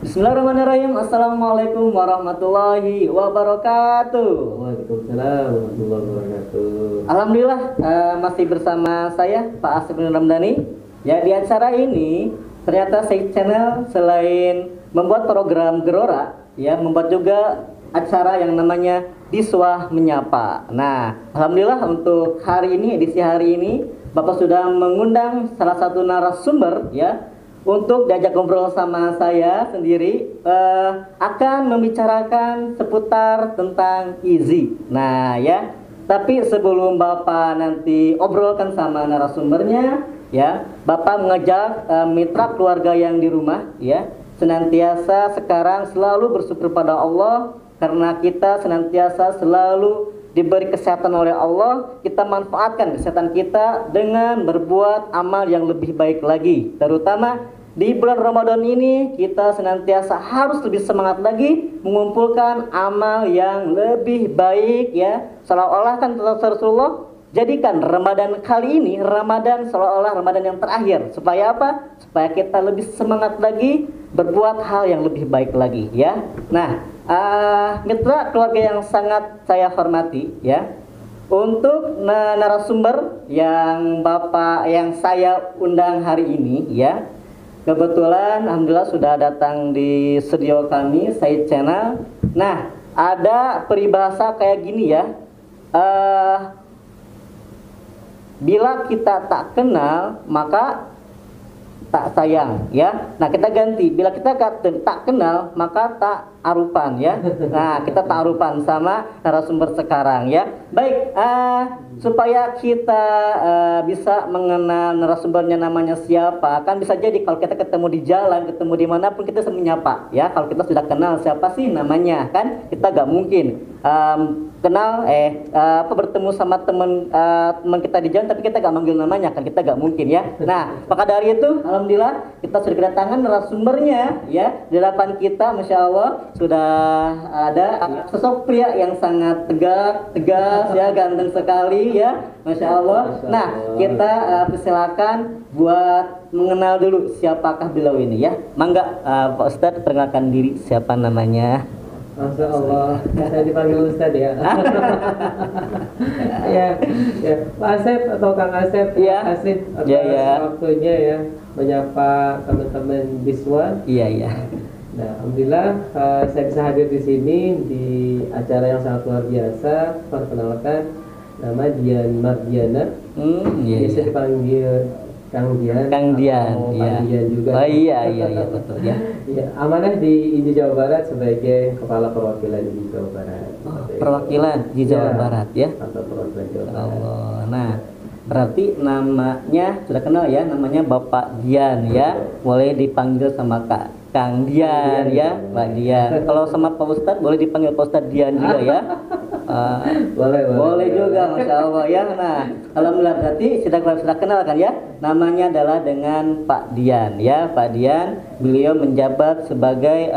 Bismillahirrahmanirrahim. Assalamualaikum warahmatullahi wabarakatuh. Waalaikumsalam warahmatullahi wabarakatuh. Alhamdulillah, masih bersama saya Pak Asep bin Ramdhani. Ya, di acara ini ternyata Said Channel selain membuat program Gerora, ya membuat juga acara yang namanya Diswah Menyapa. Nah, alhamdulillah untuk hari ini, edisi hari ini, Bapak sudah mengundang salah satu narasumber, ya, untuk diajak ngobrol sama saya sendiri, akan membicarakan seputar tentang IZI. Nah, ya, tapi sebelum Bapak nanti obrolkan sama narasumbernya, ya, Bapak mengajak mitra keluarga yang di rumah, ya, senantiasa sekarang selalu bersyukur pada Allah karena kita senantiasa selalu diberi kesehatan oleh Allah. Kita manfaatkan kesehatan kita dengan berbuat amal yang lebih baik lagi, terutama di bulan Ramadan ini kita senantiasa harus lebih semangat lagi mengumpulkan amal yang lebih baik, ya. Seolah-olah kan Rasulullah jadikan Ramadan kali ini Ramadan seolah-olah Ramadan yang terakhir. Supaya apa? Supaya kita lebih semangat lagi berbuat hal yang lebih baik lagi, ya. Nah, mitra keluarga yang sangat saya hormati, ya, untuk narasumber yang saya undang hari ini, ya, kebetulan alhamdulillah sudah datang di studio kami Said Channel. Nah, ada peribahasa kayak gini, ya, bila kita tak kenal maka tak sayang, ya. Nah, kita ganti, bila kita tak kenal maka tak arupan, ya. Nah, kita tak arupan sama narasumber sekarang, ya. Baik, supaya kita bisa mengenal narasumbernya namanya siapa, kan bisa jadi kalau kita ketemu di jalan, ketemu di manapun kita bisa menyapa, ya. Kalau kita sudah kenal siapa sih namanya, kan kita gak mungkin kenal bertemu sama teman kita di jalan tapi kita gak manggil namanya, kan kita gak mungkin, ya. Nah, maka dari itu alhamdulillah kita sudah kedatangan narasumbernya, ya. Di hadapan kita Masya Allah sudah ada sosok pria yang sangat tegas, ya, ganteng sekali, ya, Masya Allah. Nah, kita persilakan buat mengenal dulu siapakah beliau ini, ya. Mangga Pak Ustadz perkenalkan diri, siapa namanya? Masya Allah, saya dipanggil Ustadz, ya. ya, Pak Asep atau Kang Asep, ya. Asif atas waktunya, ya, menyapa teman-teman Diswa. Iya. Nah, alhamdulillah saya bisa hadir di sini di acara yang sangat luar biasa. Perkenalkan, nama Dian Mardiana. Biasa dipanggil Kang Dian. Kang Dian, iya. Dian juga. Oh iya betul, ya. Ya, amanah di IZI Jawa Barat sebagai kepala perwakilan IZI Jawa Barat. Oh, perwakilan di Jawa Barat, ya. Atau perwakilan Jawa Barat. Allah. Nah, berarti namanya sudah kenal, ya, namanya Bapak Dian, ya. Boleh dipanggil sama Kang Dian, ya, Pak Dian. Kalau sama Pak Ustadz boleh dipanggil Pak Ustadz Dian juga, ya. Boleh juga, Masya Allah, ya. Nah, alhamdulillah berarti sudah kenal kan, ya. Namanya adalah dengan Pak Dian, ya. Pak Dian, beliau menjabat sebagai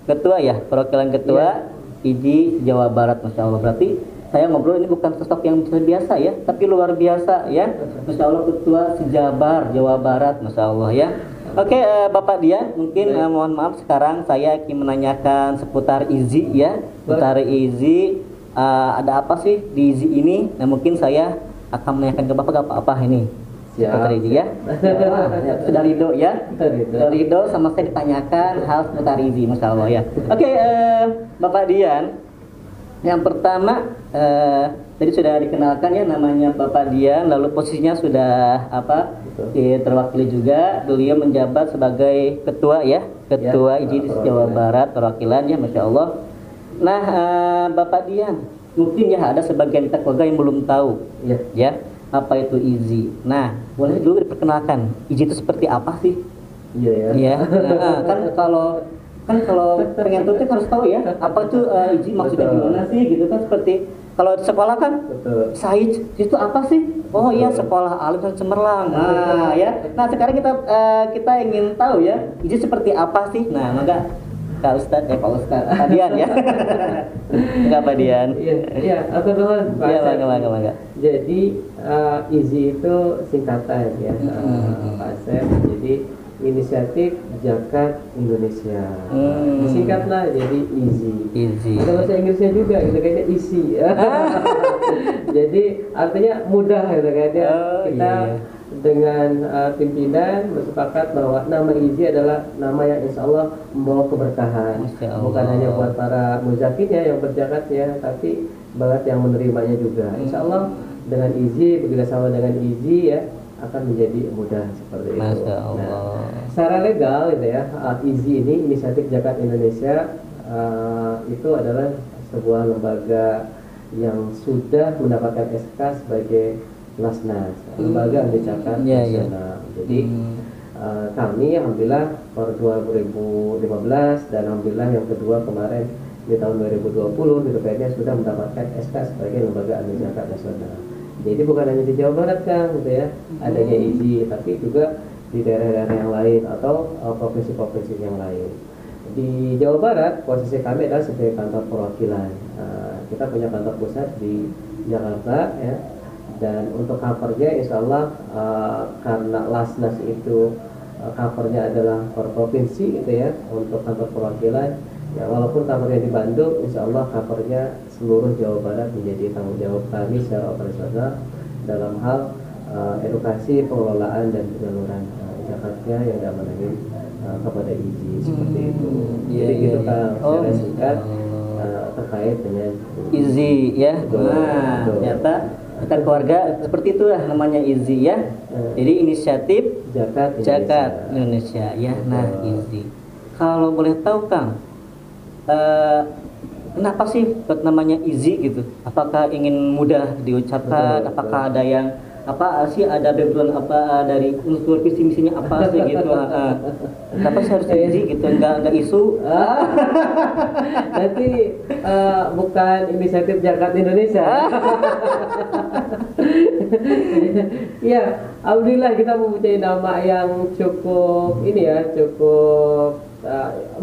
ketua, ya, perwakilan ketua IZI Jawa Barat, Masya Allah. Berarti saya ngobrol ini bukan sosok yang biasa, ya, tapi luar biasa, ya. Masya Allah, ketua sejabar Jawa Barat, Masya Allah, ya. Oke, Bapak Dian, mungkin mohon maaf sekarang saya ingin menanyakan seputar IZI, ya. Seputar IZI, ada apa sih di IZI ini? Nah, mungkin saya akan menanyakan ke Bapak apa ini. Seputar IZI, ya. Sudah ridho, ya. Sudah ridho sama saya ditanyakan hal seputar IZI, Masya Allah, ya. Oke, Bapak Dian, yang pertama tadi sudah dikenalkan, ya, namanya Bapak Dian, lalu posisinya sudah terwakili juga, beliau menjabat sebagai ketua, ya, ketua IZI Jawa Barat perwakilan, ya, Masya Allah. Nah, Bapak Dian, mungkin, ya, ada sebagian kita keluarga yang belum tahu, ya, apa itu IZI. Nah, boleh dulu diperkenalkan IZI itu seperti apa sih? Iya, ya. Nah, kan kalau pengen tahu harus tahu, ya, apa itu IZI maksudnya gimana sih, gitu kan. Seperti kalau di sekolah kan, Said itu apa sih? Oh iya, sekolah Alim dan Cemerlang. Nah, ya. Nah, sekarang kita ingin tahu, ya, IZI seperti apa sih? Nah, maka Pak Ustadz, Pak Dian, ya. Enggak, Pak Dian. Iya, aku dulu, Pak. Iya, bangga. Jadi IZI itu singkatan, ya, Pak Asep. Jadi inisiatif Zakat Indonesia. Disingkatlah jadi IZI. Ada bahasa Inggrisnya juga, gitu kayaknya isi. Jadi artinya mudah, gitu kayaknya. Kita dengan pimpinan bersepakat bahwa nama IZI adalah nama yang insya Allah membawa keberkahan. Bukan hanya buat para muzakinnya yang berjakatnya, tapi buat yang menerimanya juga. Insya Allah dengan IZI, bekerjasama dengan IZI ya, akan menjadi mudah seperti itu. Masya Allah. Nah, secara legal gitu ya, IZI ini Inisiatif Zakat Indonesia itu adalah sebuah lembaga yang sudah mendapatkan SK sebagai Lasnas, lembaga anti zakat nasional. Jadi kami alhamdulillah per 2015 dan alhamdulillah yang kedua kemarin di tahun 2020 gitu kayaknya sudah mendapatkan SK sebagai lembaga anti zakat nasional. Jadi bukan hanya di Jawa Barat Kang gitu ya, adanya IZI, tapi juga di daerah-daerah yang lain atau provinsi-provinsi yang lain. Di Jawa Barat posisi kami adalah sebagai kantor perwakilan. Kita punya kantor pusat di Jakarta ya. Dan untuk covernya insya Allah karena Lasnas itu covernya adalah per provinsi gitu ya, untuk kantor perwakilan ya, walaupun covernya di Bandung, insya Allah covernya seluruh Jawa Barat menjadi tanggung jawab kami secara operasional dalam hal edukasi, pengelolaan dan penyaluran zakatnya yang diamanahkan kepada IZI seperti itu. Jadi gitu Kang, secara singkat terkait dengan IZI ya. Nah, ternyata kita keluarga seperti itulah namanya IZI ya. Jadi Inisiatif Zakat Indonesia ya. Nah, IZI. Kalau boleh tahu Kang, kenapa sih namanya IZI gitu? Apakah ingin mudah diucapkan? Apakah ada yang apa sih, ada background apa dari unsur visi misinya apa sih gitu? Kenapa sih harus IZI gitu? Enggak isu? Nanti bukan Inisiatif Zakat Indonesia. Ya, alhamdulillah kita mempunyai nama yang cukup ini ya, cukup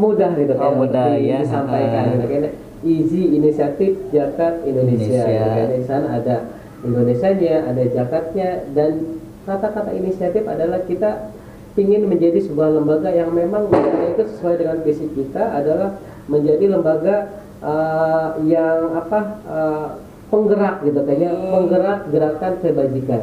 mudah gitu kan, mudah ya disampaikan gitu kan. IZI Inisiatif Zakat Indonesia. Gitu, di sana ada Indonesianya, ada zakatnya, dan kata-kata inisiatif adalah kita ingin menjadi sebuah lembaga yang memang itu sesuai dengan visi kita adalah menjadi lembaga yang penggerak gitu kayaknya, penggerak gerakan kebajikan.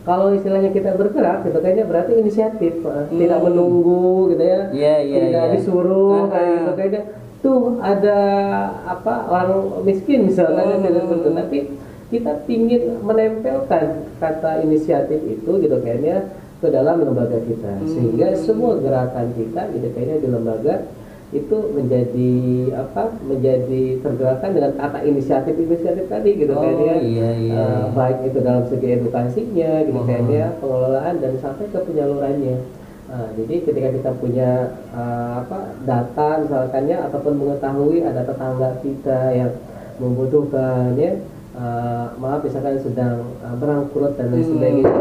Kalau istilahnya kita bergerak gitu kayaknya berarti inisiatif, tidak menunggu gitu ya, tidak disuruh kayak gitu kayaknya. Tuh ada orang miskin misalnya tapi kita ingin menempelkan kata inisiatif itu gitu kayaknya ke dalam lembaga kita, sehingga semua gerakan kita gitu kayaknya di lembaga itu menjadi tergerakkan dengan kata inisiatif tadi gitu kayaknya. Baik itu dalam segi edukasinya gitu kayaknya, pengelolaan dan sampai ke penyalurannya. Jadi ketika kita punya data misalkannya ataupun mengetahui ada tetangga kita yang membutuhkan ya, misalkan sedang berangkrut dan lain sebagainya,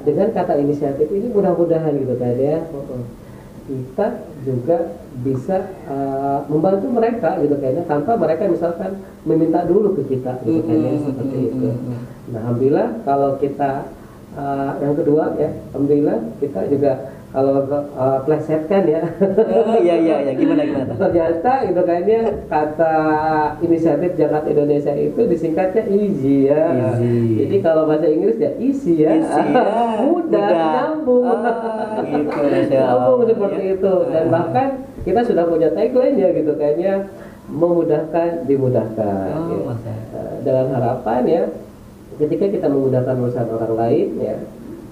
dengan kata inisiatif ini mudah-mudahan gitu kan ya, kita juga bisa membantu mereka gitu kayaknya tanpa mereka misalkan meminta dulu ke kita gitu kayaknya, seperti itu. Nah alhamdulillah kalau kita yang kedua ya, alhamdulillah kita juga kalau plesetkan ya. Iya, gimana? Ternyata gitu kayaknya kata Inisiatif Zakat Indonesia itu disingkatnya IZI ya. Jadi kalau bahasa Inggris ya isi ya. Mudah, nyambung. Gitu, nyambung seperti itu. Dan bahkan kita sudah punya tagline ya gitu kayaknya, memudahkan dimudahkan. Dengan harapan ya, ketika kita memudahkan urusan orang lain ya,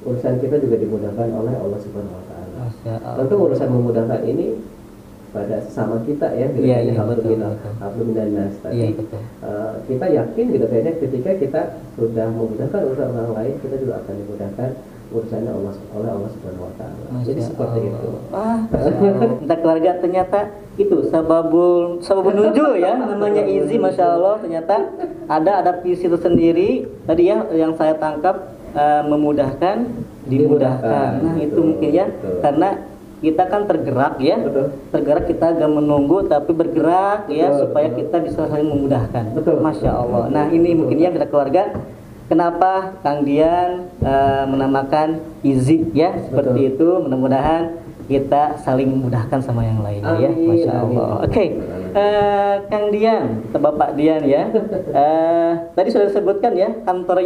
urusan kita juga dimudahkan oleh Allah Subhanahu wa Ta'ala. Tentu urusan memudahkan ini pada sesama kita ya, alhamdulillah nas. Tapi kita yakin gitu kayaknya ketika kita sudah memudahkan urusan orang lain, kita juga akan dimudahkan urusannya oleh Allah Subhanahu wa Ta'ala. Jadi seperti itu. Entah keluarga ternyata itu sababun nujul ya namanya IZI, masya Allah. Ternyata ada visi tersendiri tadi ya yang saya tangkap, memudahkan dimudahkan. Nah itu mungkin ya, karena kita kan tergerak ya, tergerak, kita gak menunggu tapi bergerak ya, supaya kita bisa saling memudahkan. Masya Allah. Nah ini mungkin ya kita keluarga, kenapa Kang Dian menamakan IZI ya seperti itu. Mudah-mudahan kita saling memudahkan sama yang lainnya ya, Masya Allah. Oke. Kang Dian atau Bapak Dian ya. Tadi sudah disebutkan ya kantor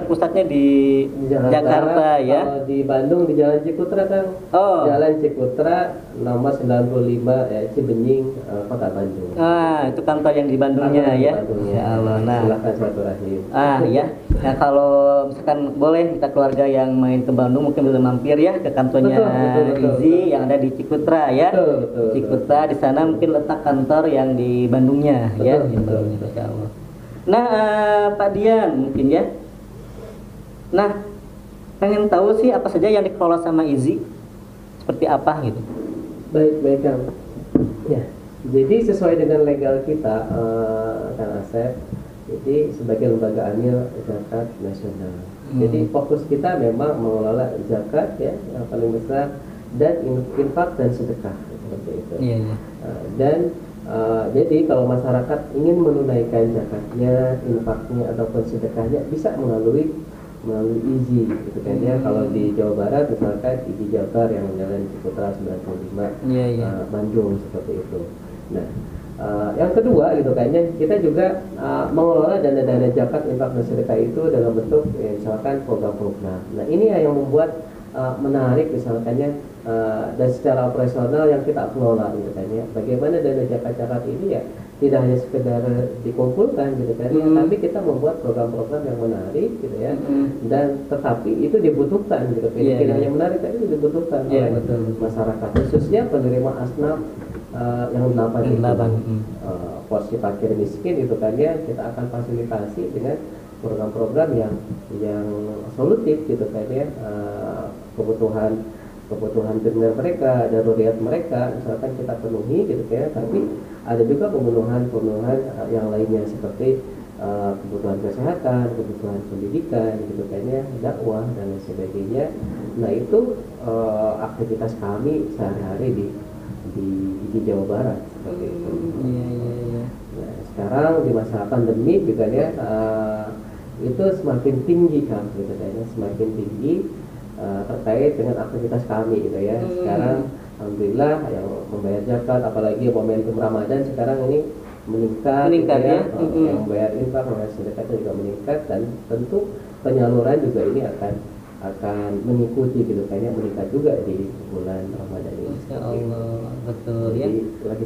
pusatnya di Jakarta ya. Kalau di Bandung di Jalan Ciputra Kang. Jalan Ciputra nomor 95 ya, Cibenying, Kota Bandung. Itu kantor yang di Bandungnya ya. Insya Allah. Nah, silakan silaturahim. Ya. Nah, kalau misalkan boleh kita keluarga yang main ke Bandung mungkin bisa mampir ya ke kantornya Izi yang ada di Ciputra ya. Ciputra di sana mungkin letak kantor yang di Bandungnya ya. Insya Allah. Nah, Pak Dian mungkin ya. Nah, pengen tahu sih apa saja yang dikelola sama Izi, seperti apa gitu. Baik Kang. Ya, jadi sesuai dengan legal kita, Kang Asep. Jadi sebagai lembaga amil zakat nasional. Jadi fokus kita memang mengelola zakat ya yang paling besar dan infak dan sedekah seperti itu. Dan jadi kalau masyarakat ingin menunaikan zakatnya, infaknya ataupun sedekahnya bisa melalui Izi gitu kan ya. Kalau di Jawa Barat misalkan Izi Jabar yang Jalan Ciputra 95 Bandung seperti itu. Nah, yang kedua gitu kan ya, kita juga mengelola dana-dana zakat, infak dan sedekah itu dalam bentuk misalkan program-program. Nah, ini yang membuat menarik misalkannya dan secara operasional yang kita kelola gitu kan ya. Bagaimana dana zakat ini ya tidak hanya sekedar dikumpulkan gitu kan ya, tapi kita membuat program-program yang menarik gitu ya. Dan tetapi itu dibutuhkan gitu kan. Tidak hanya menarik tapi dibutuhkan oleh masyarakat, khususnya penerima asnaf yang 8 itu. Porsi fakir miskin itu kan ya, kita akan fasilitasi dengan program-program yang solutif gitu kan ya. Kebutuhan primer mereka, daruriyat mereka misalkan kita penuhi gitu ya, tapi ada juga pemenuhan yang lainnya seperti kebutuhan kesehatan, kebutuhan pendidikan gitu kan ya, dakwah dan lain sebagainya. Nah, itu aktivitas kami sehari-hari di Jawa Barat seperti itu. Nah, sekarang di masa pandemi juga ya, itu semakin tinggi kan gitu kan ya, semakin tinggi terkait dengan aktivitas kami gitu ya. Sekarang alhamdulillah yang membayar zakat, apalagi momentum Ramadan sekarang ini meningkat gitu ya. Yang membayar infak, membayar sedekah juga meningkat, dan tentu penyaluran juga ini akan mengikuti gitu kan ya, meningkat juga di bulan Ramadan ini. Masya Allah, betul ya. Lagi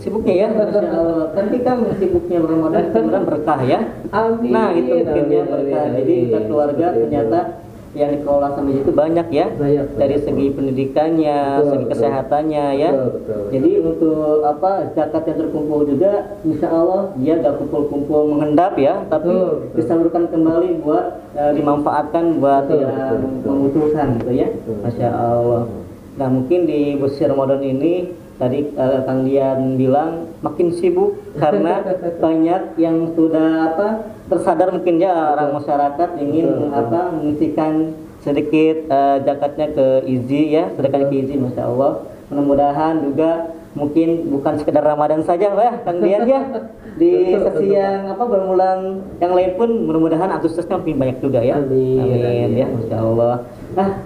sibuknya ya, Masya Allah. Nanti kan sibuknya Ramadan kemudian berkah ya. Amin. Nah, itu mungkinnya berkah. Jadi kita keluarga ternyata yang dikelola sama itu banyak ya, dari segi pendidikannya, segi kesehatannya ya. Jadi untuk zakat yang terkumpul juga, insya Allah dia gak kumpul-kumpul mengendap ya, tapi disalurkan kembali buat dimanfaatkan buat yang membutuhkan gitu ya. Masya Allah. Nah, mungkin di bulan Ramadan ini tadi Kang Dian bilang makin sibuk karena banyak yang sudah tersadar mungkin ya orang masyarakat ingin mengisikan sedikit zakatnya ke Izi ya, sedekahnya ke Izi. Masya Allah. Mudah-mudahan juga mungkin bukan sekedar Ramadan saja ya Kang Dian ya, di sesi yang berbulan yang lain pun mudah-mudahan antusiasnya makin banyak juga ya. Amin ya, Masya Allah.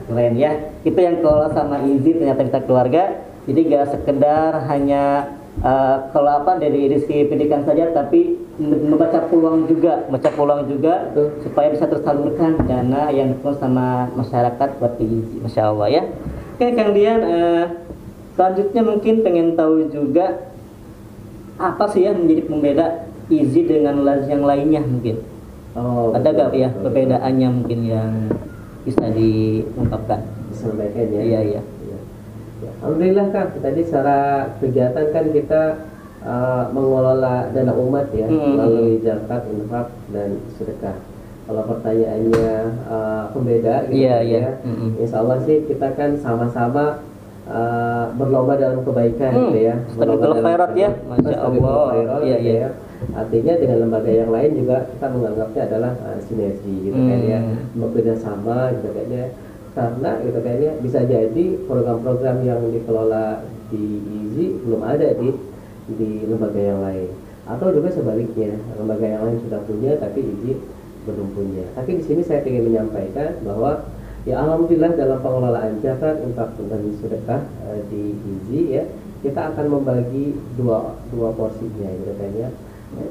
Keren ya, itu yang kelola sama Izi ternyata kita keluarga. Jadi gak sekedar hanya kalau dari sisi pendidikan saja, tapi membaca peluang juga supaya bisa tersalurkan dana yang dikelola sama masyarakat buat Izi. Masya Allah ya. Oke Kang Dian, selanjutnya mungkin pengen tahu juga apa sih yang menjadi pembeda Izi dengan laz yang lainnya mungkin. Ada gak ya perbedaannya mungkin yang bisa diungkapkan? Disampaikan ya. Iya. Alhamdulillah Kak, tadi secara kegiatan kan kita mengelola dana umat ya, melalui zakat, infak dan sedekah. Kalau pertanyaannya pembeda gitu ya, insya Allah sih kita kan sama-sama berlomba dalam kebaikan gitu ya. Berlomba khairat ya, Masya Allah. Iya. Artinya dengan lembaga yang lain juga kita menganggapnya adalah sinergi gitu kan ya, bekerja sama gitu kan ya. Karena gitu kayaknya bisa jadi program-program yang dikelola di Izi belum ada di lembaga yang lain, atau juga sebaliknya lembaga yang lain sudah punya tapi Izi belum punya. Tapi di sini saya ingin menyampaikan bahwa Ya alhamdulillah dalam pengelolaan zakat, infak dan sedekah di IZI ya, kita akan membagi dua porsinya gitu kan ya,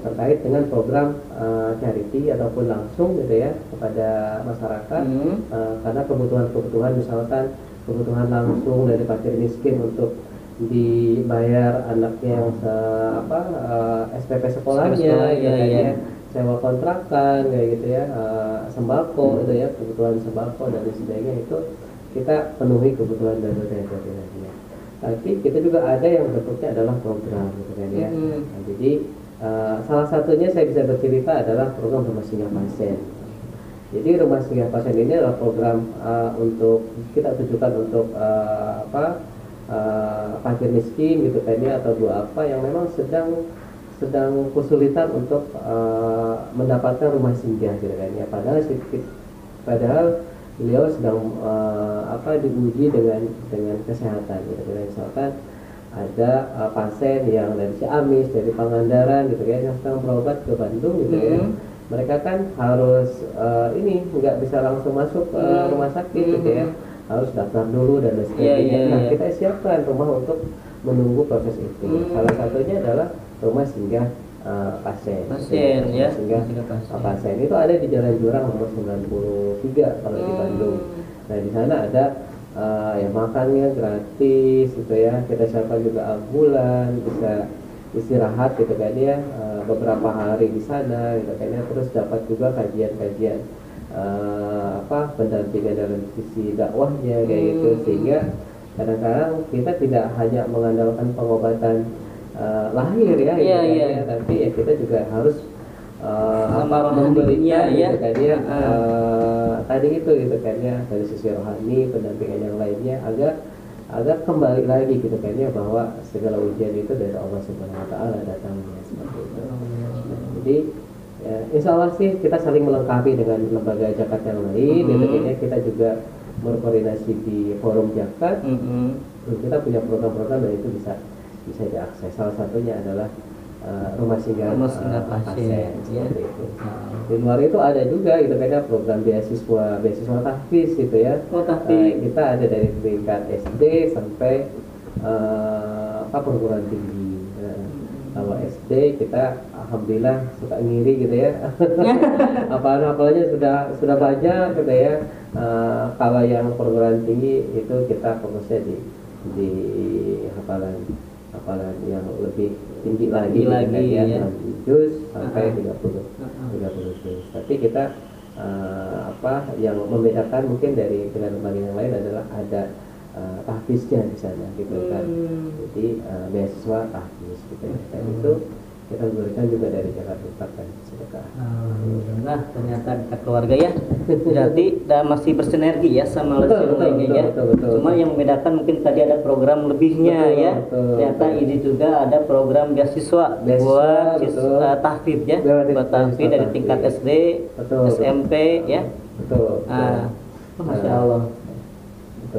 terkait dengan program charity ataupun langsung gitu ya kepada masyarakat. Karena kebutuhan misalkan kebutuhan langsung dari fakir miskin untuk dibayar anaknya yang SPP sekolahnya gitu kan ya, sewa kontrakan kayak gitu ya, sembako gitu ya, kebutuhan sembako dan sebagainya, itu kita penuhi kebutuhan dari lainnya. Tapi kita juga ada yang bentuknya adalah program gitu kan ya. Nah, jadi salah satunya saya bisa bercerita adalah program rumah singgah pasien. Jadi rumah singgah pasien ini adalah program untuk kita tujukan untuk fakir miskin gitu kan ya, atau duafa yang memang sedang kesulitan untuk mendapatkan rumah singgah gitu kan ya. Padahal beliau sedang diuji dengan kesehatan gitu kan. Misalkan ada pasien yang dari Ciamis, dari Pangandaran gitu ya, yang sedang berobat ke Bandung gitu ya. Mereka kan harus nggak bisa langsung masuk ke rumah sakit gitu ya, harus daftar dulu dan sebagainya. Nah, kita siapkan rumah untuk menunggu proses itu. Salah satunya adalah rumah singgah pasien ya. Singgah pasien itu ada di Jalan Jurang nomor 93 kalau di Bandung. Nah, di sana ada ya makannya gratis gitu ya. Kita siapkan juga ambulan, bisa istirahat gitu kan ya, beberapa hari di sana gitu kan ya. Terus dapat juga kajian-kajian pendampingan dalam sisi dakwahnya kayak gitu, sehingga kadang-kadang kita tidak hanya mengandalkan pengobatan lahir ya, tapi ya kita juga harus memberinya gitu kan ya, tadi itu gitu kan ya, dari sisi rohani, pendampingan yang lainnya, agar kembali lagi gitu kan ya, bahwa segala ujian itu dari Allah Subhanahu Wa Taala datangnya seperti itu. Nah, jadi ya, insya Allah sih kita saling melengkapi dengan lembaga zakat yang lain. Gitu kan ya, kita juga berkoordinasi di forum zakat. Kita punya program-program dan itu bisa diakses. Salah satunya adalah rumah singgah pasien seperti itu. Di luar itu ada juga gitu kan ya, program beasiswa tahfiz gitu ya. Kita ada dari tingkat SD sampai perguruan tinggi. Kalau SD kita alhamdulillah suka ngiri gitu ya. Apalanya sudah banyak gitu ya. Kalau yang perguruan tinggi itu kita fokusnya di hafalan yang lebih tinggi lagi ya, 6 juz sampai 30 juz. Tapi kita yang membedakan mungkin dengan lembaga yang lain adalah ada tahfiznya di sana gitu kan. Jadi beasiswa tahfiz gitu ya. Dan itu kita berikan juga dari zakat infak dan sedekah. Nah, ternyata dekat keluarga ya. Jadi masih bersinergi ya sama lainnya ya. Cuma yang membedakan mungkin tadi ada program lebihnya ya. Ternyata ini juga ada program beasiswa buat tahfidz ya. Buat tahfidz dari tingkat SD, SMP ya. Masya Allah.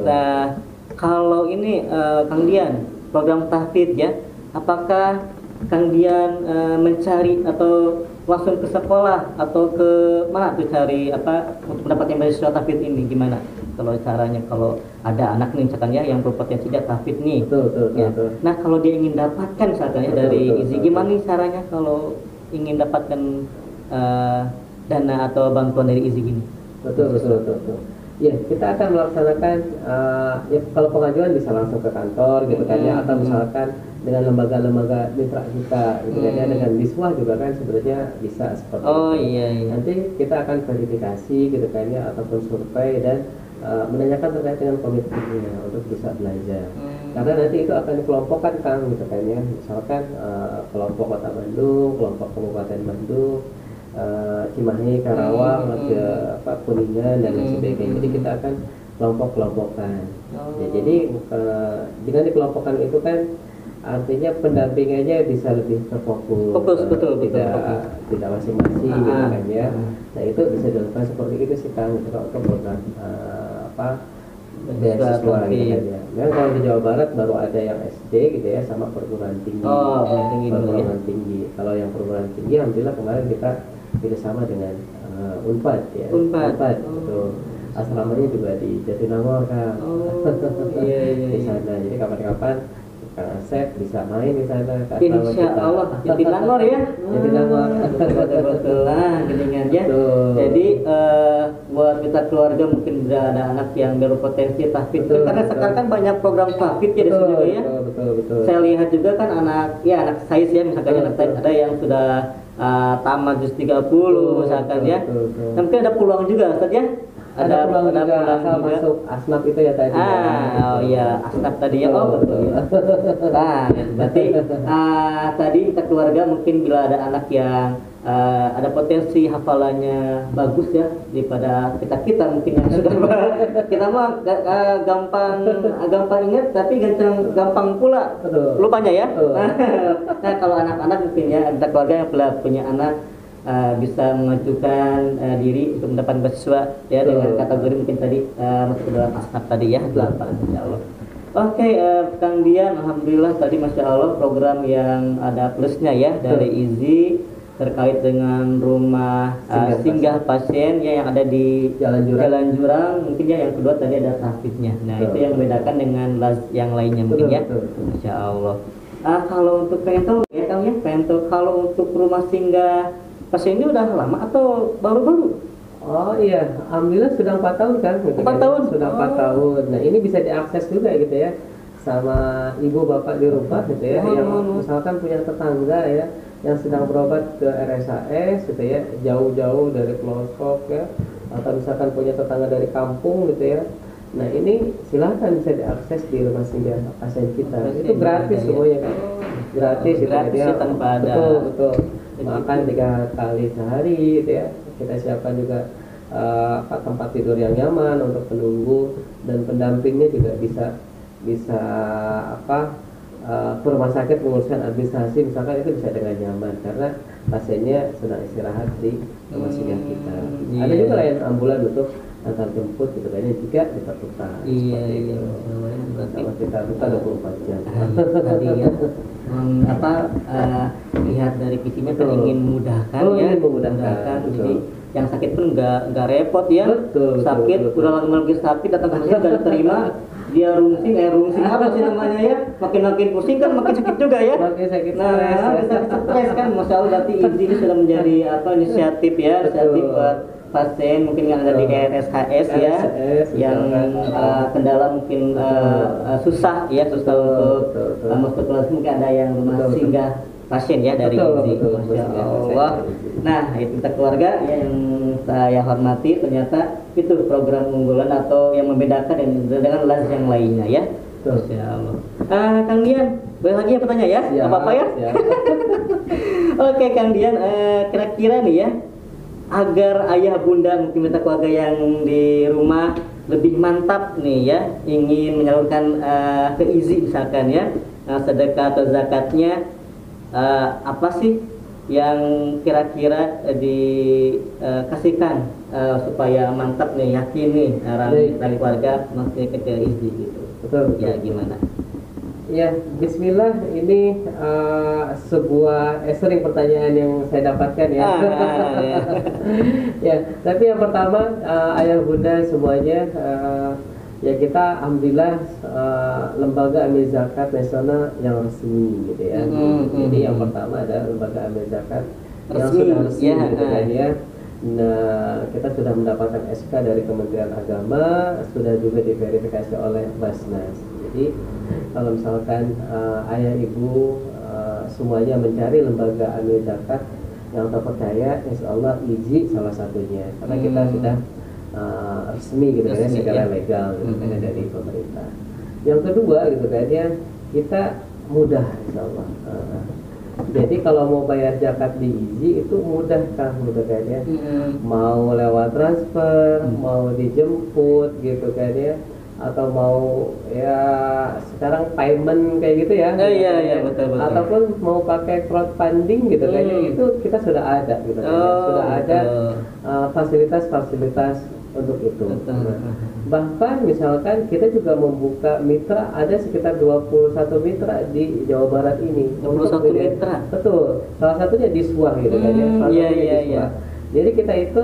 Nah, kalau ini Kang Dian, program tahfidz ya, apakah Kang Dian mencari atau langsung ke sekolah atau ke mana tuh cari untuk mendapatkan beasiswa tahfidz ini, gimana kalau caranya, kalau ada anak nih misalkan ya yang berpotensi dia tahfidz nih. Betul. Nah, kalau dia ingin dapatkan misalkan ya dari IZI, gimana nih caranya kalau ingin dapatkan dana atau bantuan dari IZI gini? Betul. Ya, kita akan melaksanakan ya kalau pengajuan bisa langsung ke kantor gitu kan ya, atau misalkan dengan lembaga-lembaga mitra kita gitu kan ya, dengan Biswah juga kan sebenarnya bisa seperti itu. Iya. Nanti kita akan verifikasi gitu kan ya, ataupun survei dan menanyakan terkait dengan komitmennya untuk bisa belajar. Karena nanti itu akan dikelompokkan Kang gitu kan ya. Misalkan kelompok Kota Bandung, kelompok Kabupaten Bandung, Cimahi, Karawang, Kuningan dan lain sebagainya. Jadi kita akan kelompok-kelompokkan. Ya, jadi dengan dikelompokkan itu kan artinya pendampingannya bisa lebih terfokus. Betul. Tidak masing-masing gitu kan ya. Nah, itu bisa dilakukan seperti itu sih Kang, untuk program beasiswa gitu kan ya. Nah, kalau di Jawa Barat baru ada yang SD gitu ya, sama perguruan tinggi. Perguruan tinggi. Kalau yang perguruan tinggi, alhamdulillah kemarin kita kerjasama dengan Unpad ya. Unpad. Betul. asramanya juga di Jatinangor kan. Iya. Di sana. Jadi kapan-kapan Kang Asep bisa main di sana ke asrama Insya kita. Allah Jatinangor ya. Jatinangor. Betul lah geningan ya. Betul. Jadi buat kita keluarga mungkin ada anak yang berpotensi tahfidz. Betul, Karena betul. sekarang kan banyak program tahfidz ya di sini juga ya. Betul. Saya lihat juga kan anak saya ya misalkan Betul, anak saya ada yang sudah tamat juz 30 misalkan ya. Betul. Dan mungkin ada peluang juga Ustaz ya. Ada peluang juga asal masuk asnaf itu ya tadi. Oh iya, asnaf tadi ya. Oh betul. Nah, berarti tadi kita keluarga mungkin bila ada anak yang ada potensi hafalannya bagus ya daripada kita mungkin yang sudah kita mah gampang ingat tapi gampang pula lupanya ya. Nah kalau anak-anak mungkin ya ada keluarga yang punya anak bisa mengajukan diri untuk mendapat beasiswa ya dengan kategori mungkin tadi masuk ke dalam asnaf tadi ya 8 insyaallah. Oke, Kang Dian, alhamdulillah tadi masya Allah program yang ada plusnya ya dari IZI terkait dengan rumah singgah pasien ya yang ada di Jalan Jurang mungkin ya, yang kedua tadi ada tahfidznya. Nah itu yang membedakan dengan yang lainnya mungkin ya. Masya Allah. Kalau untuk pengen tahu ya Kang ya, kalau untuk rumah singgah pasien ini udah lama atau baru-baru? Oh iya, alhamdulillah sudah 4 tahun kan? 4 tahun? Sudah 4 tahun. Nah ini bisa diakses juga gitu ya sama ibu bapak di rumah gitu ya, yang misalkan punya tetangga ya yang sedang berobat ke RSAS gitu ya, jauh-jauh dari pelosok ya, atau misalkan punya tetangga dari kampung gitu ya. Nah ini silahkan bisa diakses di rumah singgah pasien kita. Itu gratis semuanya kan? Gratis gitu ya, tanpa ada. Betul. Makan 3 kali sehari gitu ya. Kita siapkan juga tempat tidur yang nyaman untuk penunggu, dan pendampingnya juga bisa ke rumah sakit menguruskan administrasi misalkan, itu bisa dengan nyaman karena pasiennya sedang istirahat di rumah singgah kita. Ada juga layan ambulan untuk antar jemput gitu kan, jika diperlukan. Iya. Kalau kita buka 24 jam. Tadi ya lihat dari visinya kan ingin memudahkan memudahkan. Jadi yang sakit pun nggak repot ya. Sakit udah lagi sakit datang ke sini nggak diterima, dia rungsing apa sih namanya ya, makin pusing kan, makin sakit juga ya. Makin sakit stres kan. Masya Allah berarti ini sudah menjadi inisiatif buat pasien mungkin yang ada di RSHS ya, yang kendala mungkin susah untuk masuk kelas, mungkin ada yang rumah singgah pasien ya dari IZI. Masya Allah. Nah itu kita keluarga ya, yang saya hormati, ternyata itu program unggulan atau yang membedakan dengan las yang lainnya ya. Masya Allah. Kang Dian, boleh lagi ya pertanyaan ya? Siap, apa-apa ya? Oke Kang Dian, kira-kira nih ya, agar ayah bunda mungkin kita keluarga yang di rumah lebih mantap nih ya, ingin menyalurkan ke IZI misalkan ya, sedekah atau zakatnya, apa sih yang kira-kira dikasihkan supaya mantap nih, yakin nih dari keluarga masih ke IZI gitu. Betul. Ya gimana? Ya, bismillah, ini sebuah sering pertanyaan yang saya dapatkan ya. Ya, tapi yang pertama ayah bunda semuanya, ya kita alhamdulillah lembaga amil zakat nasional yang resmi gitu ya. Jadi yang pertama ada lembaga amil zakat yang sudah resmi gitu kan ya. Nah, kita sudah mendapatkan SK dari Kementerian Agama, sudah juga diverifikasi oleh Basnas. Jadi kalau misalkan ayah ibu semuanya mencari lembaga amil zakat yang terpercaya, insya Allah IZI salah satunya, karena kita sudah resmi gitu kan, secara legal gitu kan dari pemerintah. Yang kedua gitu kan ya, kita mudah insya Allah. Jadi kalau mau bayar zakat di IZI itu mudah kan ya. Mau lewat transfer, mau dijemput gitu kan ya, atau mau ya sekarang payment kayak gitu ya. Iya betul. Ataupun mau pakai crowdfunding gitu kan ya, itu kita sudah ada gitu kan ya. Sudah ada fasilitas-fasilitas untuk itu. Bahkan misalkan kita juga membuka mitra, ada sekitar 21 mitra di Jawa Barat ini. 21 mitra? Betul. Salah satunya di Suah gitu kan ya. Iya. Jadi kita itu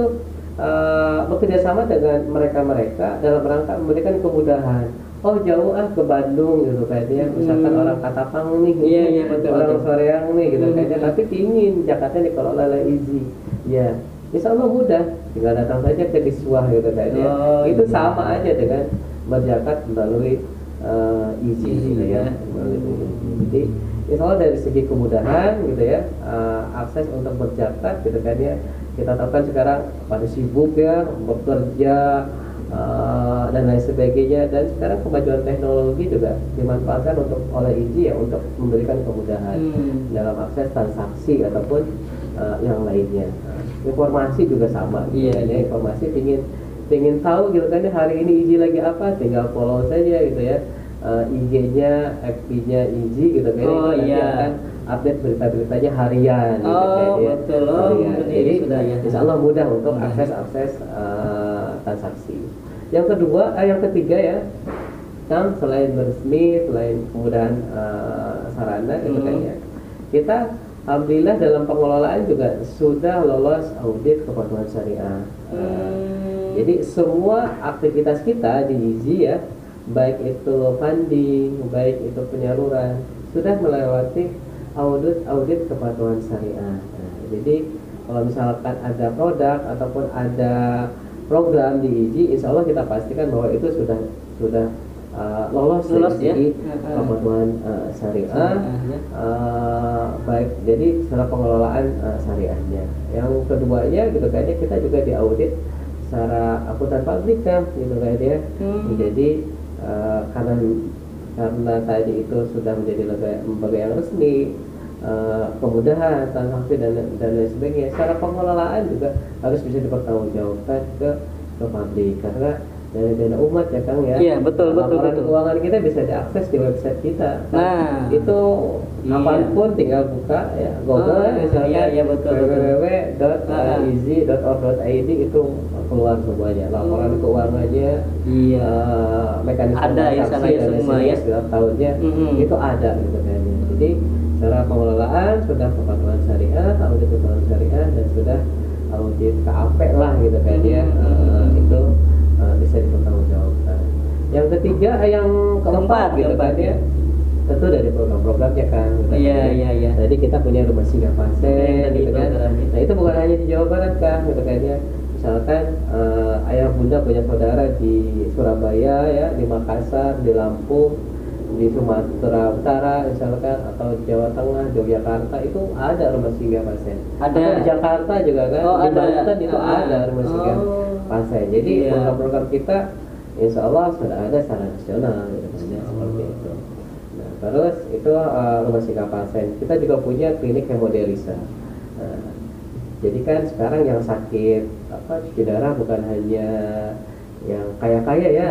bekerja sama dengan mereka dalam rangka memberikan kemudahan. Oh jauh ke Bandung gitu kan ya, misalkan orang Katapang nih, betul, orang Soreang nih gitu kan ya, tapi ingin Jakarta dikelola oleh Easy, ya insya Allah mudah, tinggal datang saja ke Diswah gitu kan ya. Itu sama aja dengan berzakat melalui Easy gitu ya. Jadi insya Allah dari segi kemudahan gitu ya, akses untuk berzakat gitu kan ya, kita tahu kan sekarang pada sibuk ya bekerja dan lain sebagainya, dan sekarang kemajuan teknologi juga dimanfaatkan oleh Easy ya untuk memberikan kemudahan dalam akses transaksi ataupun yang lainnya. Informasi juga sama gitu kan ya, informasi pingin tahu gitu kan ya, hari ini Easy lagi apa, tinggal follow saja gitu ya, IG-nya, FB-nya Easy gitu kan, nanti akan update berita-beritanya harian gitu kan ya. Harian. Jadi insya Allah mudah untuk akses transaksi. Yang ketiga ya, kan selain resmi, selain kemudahan sarana gitu kan ya, kita alhamdulillah dalam pengelolaan juga sudah lolos audit kepatuhan syariah. Jadi semua aktivitas kita di Easy ya, baik itu funding, baik itu penyaluran, sudah melewati audit kepatuhan syariah. Jadi kalau misalkan ada produk ataupun ada program di Easy, insya Allah kita pastikan bahwa itu sudah lolos dari kepatuhan syariah, baik jadi secara pengelolaan syariahnya. Yang keduanya gitu kayaknya kita juga diaudit secara akuntan pabrikan gitu kayaknya. Jadi karena tadi itu sudah menjadi lembaga yang resmi, kemudahan transaksi dan lain sebagainya, secara pengelolaan juga harus bisa dipertanggungjawabkan ke publik, karena dari dana umat ya Kang ya. Iya betul. Keuangan kita bisa diakses di website kita. Nah itu kapanpun tinggal buka ya Google misalnya www.easy.org.id itu keluar semuanya, laporan keuangannya, mekanisme transaksi dan sebagainya setiap tahunnya itu ada gitu kan. Jadi secara pengelolaan sudah kepatuhan syariah, audit kepatuhan syariah, dan sudah audit KAP lah gitu kan ya. Itu bisa dipertanggungjawabkan. Yang ketiga, yang keempat gitu kan ya, tentu dari program-programnya kan. Iya. Jadi kita punya rumah singgah pasien gitu kan. Nah itu bukan hanya di Jawa Barat kan gitu kan ya. Misalkan ayah bunda punya saudara di Surabaya ya, di Makassar, di Lampung, di Sumatera Utara misalkan, atau di Jawa Tengah, Yogyakarta, itu ada rumah singgah pasien. Ada di Jakarta juga kan, di Banten itu ada rumah singgah pasien. Jadi program-program kita insya Allah sudah ada secara nasional gitu, seperti itu. Nah, terus itu rumah singgah pasien. Kita juga punya klinik hemodialisa. Jadi kan sekarang yang sakit cuci darah bukan hanya yang kaya-kaya ya.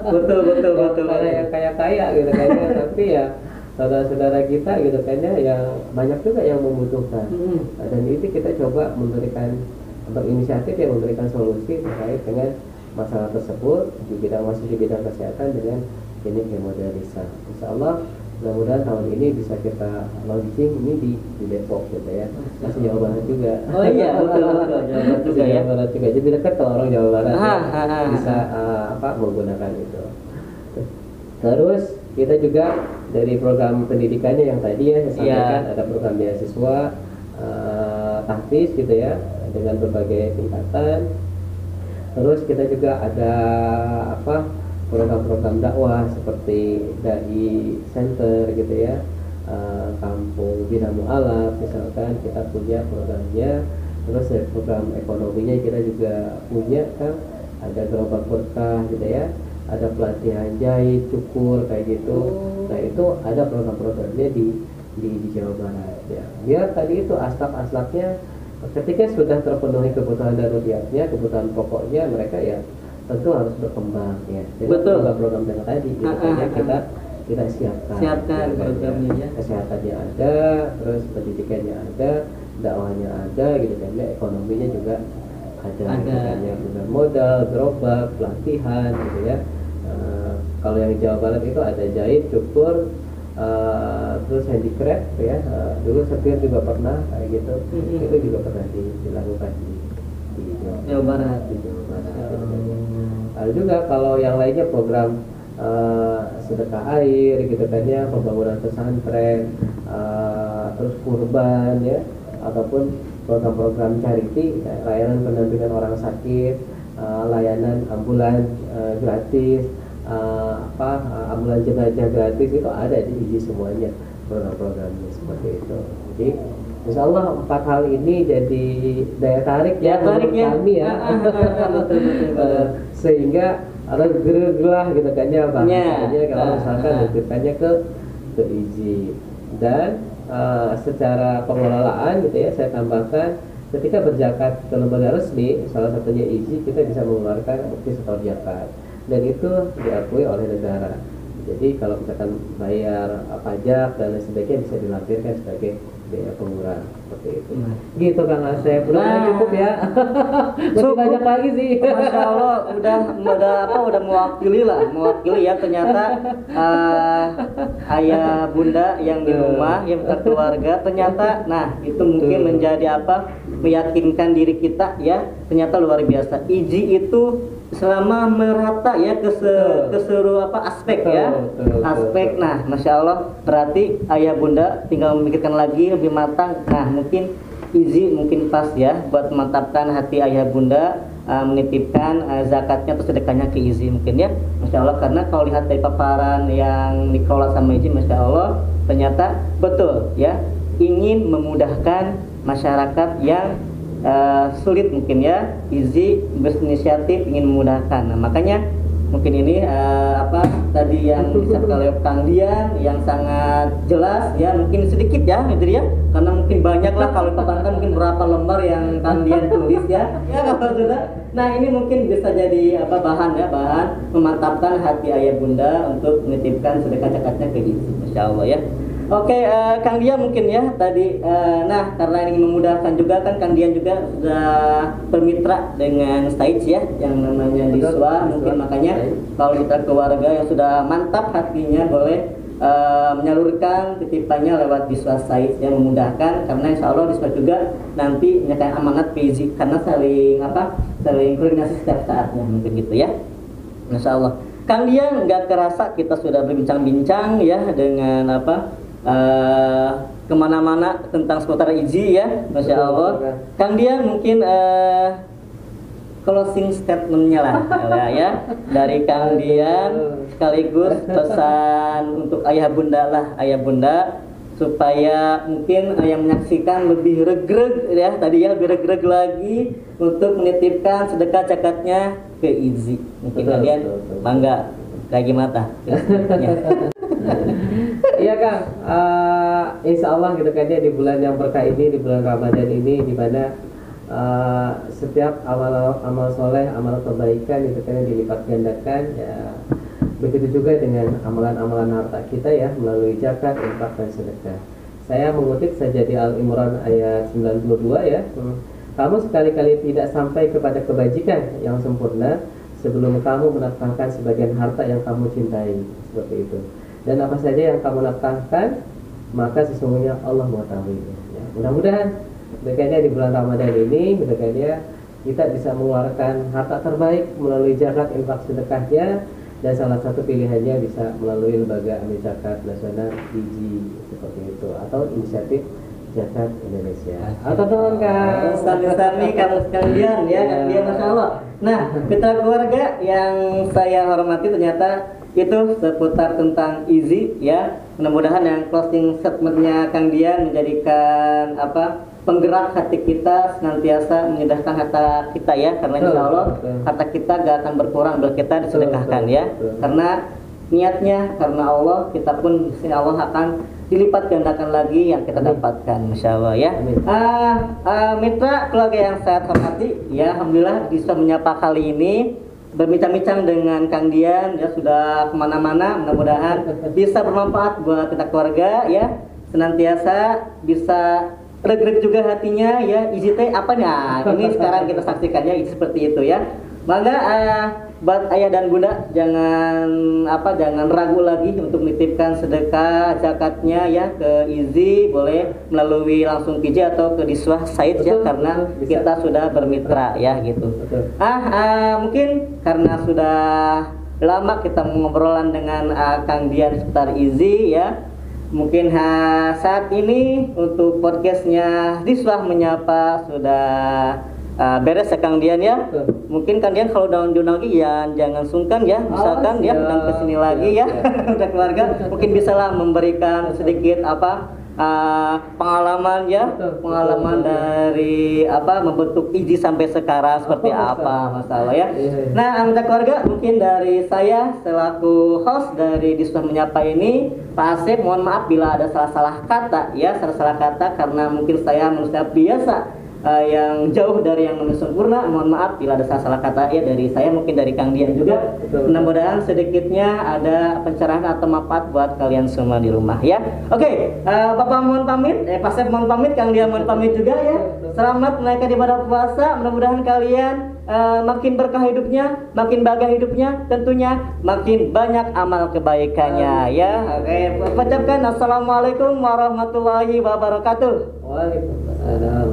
betul. Karena yang kaya-kaya gitu kayaknya, tapi ya saudara-saudara kita gitu kayaknya yang banyak juga yang membutuhkan. Dan itu kita coba berinisiatif yang memberikan solusi terkait dengan masalah tersebut di bidang kesehatan dengan klinik hemodialisa. Insya Allah mudah-mudahan tahun ini bisa kita launching ini di Depok gitu ya, masih Jawa Barat juga. Oh iya betul Jawa Barat juga, jadi dekat kalau orang Jawa Barat bisa menggunakan itu. Terus kita juga dari program pendidikannya yang tadi ya saya sampaikan, ada program beasiswa tahfiz gitu ya dengan berbagai tingkatan. Terus kita juga ada program-program dakwah seperti Dai Center gitu ya, Kampung Bina Mu'alaf misalkan kita punya programnya. Terus program ekonominya kita juga punya kan, ada gerobak berkah gitu ya, ada pelatihan jahit, cukur kayak gitu. Nah itu ada program-programnya di Jawa Barat ya. Biar tadi itu aslak-aslaknya ketika sudah terpenuhi kebutuhan daruriyatnya, kebutuhan pokoknya, mereka ya tentu harus berkembang ya. Jadi program-program yang tadi itu kita siapkan programnya ya. Kesehatannya ada, terus pendidikannya ada, dakwahnya ada gitu kan ya, ekonominya juga ada. Gitu kan ya, dengan modal, gerobak, pelatihan gitu ya. Kalau yang Jawa Barat itu ada jahit, cukur, terus handicraft ya, dulu setir juga pernah kayak gitu. Itu juga pernah dilakukan di di Jawa Barat. Di Jawa Barat. Ada juga kalau yang lainnya program sedekah air gitu kan ya, pembangunan pesantren, terus kurban ya, ataupun program-program charity, layanan pendampingan orang sakit, layanan ambulan gratis, ambulan jenazah gratis, itu ada di IZI semuanya program-programnya seperti itu. Jadi Insya Allah 4 hal ini jadi daya tarik ya untuk kami ya. Sehingga ada gergelah gitu kan ya bahasanya kalau misalkan menitipkannya ke IZI. Dan secara pengelolaan gitu ya, saya tambahkan ketika berzakat ke lembaga resmi, salah satunya IZI, kita bisa mengeluarkan bukti setor zakat dan itu diakui oleh negara. Jadi kalau misalkan bayar pajak dan lain sebagainya bisa dilampirkan sebagai biaya pengurang seperti itu. Gitu Kang Asep. Udah cukup ya. Masih banyak lagi sih. Masya Allah, udah mewakili ya ternyata ayah bunda yang di rumah, yang keluarga ternyata, nah itu mungkin menjadi meyakinkan diri kita ya, ternyata luar biasa. IZI itu selama merata ya ke seluruh aspek ya, aspek. Nah, Masya Allah, berarti ayah bunda tinggal memikirkan lagi lebih matang. Nah, mungkin IZI mungkin pas ya buat memantapkan hati ayah bunda, menitipkan zakatnya atau sedekahnya ke IZI mungkin ya, Masya Allah. Karena kalau lihat dari paparan yang dikelola sama IZI, Masya Allah, ternyata betul ya, ingin memudahkan masyarakat yang sulit mungkin ya. IZI berinisiatif ingin memudahkan. Nah, makanya mungkin ini tadi yang disampaikan oleh Kang Dian yang sangat jelas ya, mungkin sedikit ya gitu ya, karena mungkin banyak lah kalau dipaparkan mungkin berapa lembar yang Kang Dian tulis ya kalau sudah. Nah, ini mungkin bisa jadi bahan memantapkan hati ayah bunda untuk menitipkan sedekah zakatnya ke IZI, Masya Allah ya. Oke, Kang Dian mungkin ya tadi, nah karena ingin memudahkan juga kan Kang Dian juga sudah bermitra dengan Said ya, yang namanya Diswa, mungkin makanya kalau kita keluarga yang sudah mantap hatinya boleh menyalurkan titipannya lewat Diswa Said yang memudahkan, karena Insya Allah Diswa juga nanti menyatakan amanat PIZI karena saling koordinasi setiap saatnya mungkin gitu ya, Insya Allah. Kang Dian, nggak kerasa kita sudah berbincang-bincang ya dengan kemana-mana tentang seputar IZI ya, Masya Allah. Kang Dian mungkin closing statementnya lah ya dari Kang Dian, sekaligus pesan untuk ayah bunda supaya mungkin yang menyaksikan lebih regreg ya tadi ya, lebih regreg lagi untuk menitipkan sedekah zakatnya ke IZI. Mungkin Kang Dian bangga lagi mata. Iya Kang, Insya Allah gitu kan ya, di bulan yang berkah ini, di bulan Ramadan ini, di mana setiap amal soleh, amal kebaikan itu kan dilipat gandakan ya. Begitu juga dengan amalan-amalan harta kita ya, melalui zakat, infak dan sedekah. Saya mengutip saja di Al-Imran ayat 92 ya. Kamu sekali-kali tidak sampai kepada kebajikan yang sempurna sebelum kamu menafkahkan sebagian harta yang kamu cintai, seperti itu. Dan apa saja yang kamu nafkahkan, maka sesungguhnya Allah mengetahuinya. Ya, mudah-mudahan berkaitannya di bulan Ramadan ini, berkaitannya kita bisa mengeluarkan harta terbaik melalui zakat, infak, sedekahnya, dan salah satu pilihannya bisa melalui lembaga amil zakat nasional IZI seperti itu, atau inisiatif zakat Indonesia. Atau teman Kang, nih kamu sekalian ya, dia Masya Allah. Nah, kita keluarga yang saya hormati, ternyata itu seputar tentang IZI ya. Mudah-mudahan yang closing statementnya Kang Dian menjadikan penggerak hati kita senantiasa menyedekahkan harta kita ya, karena Insya Allah harta kita gak akan berkurang bila kita disedekahkan ya, karena niatnya karena Allah, kita pun Insya Allah akan dilipat gandakan lagi yang kita dapatkan, Masya Allah ya. Mitra keluarga yang saya hormati ya, alhamdulillah bisa menyapa kali ini, berbincang-bincang dengan Kang Dian ya, sudah kemana-mana, mudah-mudahan bisa bermanfaat buat kita keluarga ya, senantiasa bisa regreg juga hatinya ya. IZI teh apa nih? Ini sekarang kita saksikan ya, IZI seperti itu ya. Bangga buat ayah dan bunda jangan ragu lagi untuk menitipkan sedekah zakatnya ya ke Izi, boleh melalui langsung PJ atau ke Diswah Said ya, karena kita sudah bermitra ya gitu. Mungkin karena sudah lama kita ngobrolan dengan Kang Dian seputar Izi ya. Mungkin saat ini untuk podcastnya Diswah Menyapa sudah beres ya Kang Dian ya. Mungkin Kang Dian kalau diundang lagi ya jangan sungkan ya, misalkan ya undang ke sini lagi ya. Udah keluarga mungkin bisalah memberikan sedikit pengalaman ya, pengalaman dari membentuk Izi sampai sekarang seperti apa masalah ya. Nah, anggota keluarga, mungkin dari saya selaku host dari Diswah Menyapa ini, Pak Asep, mohon maaf bila ada salah-salah kata ya, salah-salah kata karena mungkin saya manusia biasa yang jauh dari yang sempurna. Mohon maaf bila ada salah kata ya dari saya, mungkin dari Kang Dian juga. Mudah-mudahan sedikitnya ada pencerahan atau manfaat buat kalian semua di rumah ya. Oke, Bapak mohon pamit, Pak Sep mohon pamit, Kang Dian mohon pamit juga ya. Selamat menaikkan ibadah puasa. Mudah-mudahan kalian makin berkah hidupnya, makin bahagia hidupnya, tentunya makin banyak amal kebaikannya ya. Oke, ucapkan assalamualaikum warahmatullahi wabarakatuh. Waalaikumsalam.